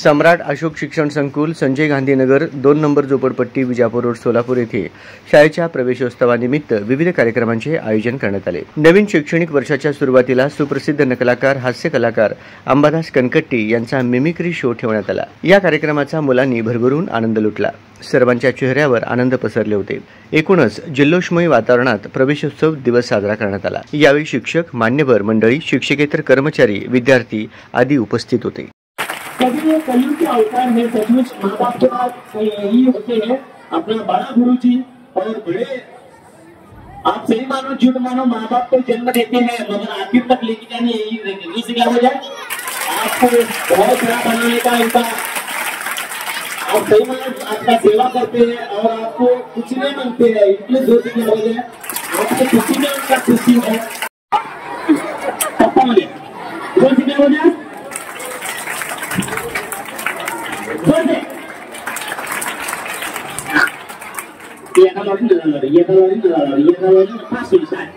सम्राट अशोक शिक्षण संकुल, संजय गांधी नगर, 2 नंबर झोपडपट्टी, विजापूर रोड, सोलापूर येथे शाळेच्या प्रवेशोत्सवानिमित्त विविध कार्यक्रमांचे आयोजन करण्यात आले। नवीन शैक्षणिक वर्षाच्या सुरुवातीला सुप्रसिद्ध नकलाकार, हास्य कलाकार अंबादास कनकट्टी यांचा मिमिक्री शो ठेवण्यात आला। या कार्यक्रमाचा मुलांनी भरभरून आनंद लुटला। सर्वांच्या चेहऱ्यावर आनंद पसरले होते। एकूणच जल्लोषमय वातावरणात प्रवेशोत्सव दिवस साजरा करण्यात आला। यावेळी शिक्षक, मान्यवर मंडळी, शिक्षकेतर कर्मचारी, विद्यार्थी आदी उपस्थित होते। कभी कलयुग के अवतार में सचमुच माँ बाप के बाद यही होते हैं, अपना बड़ा गुरु जी और बड़े, आप सही मानो झूठ मानो, माँ बाप को जन्म देते हैं मगर आखिर तक लेके जाने यही रहेंगे। इससे क्या हो जाए, आपको बहुत बड़ा बनाने का इनका, आप सही मानो आपका सेवा करते हैं और आपको कुछ नहीं मांगते हैं, इसलिए दो चीजें हो जाए, आपको खुशी में उनका खुशी है। पापा बोले दो चीजें हो जाए, एका लॉरी पाच सुलसाय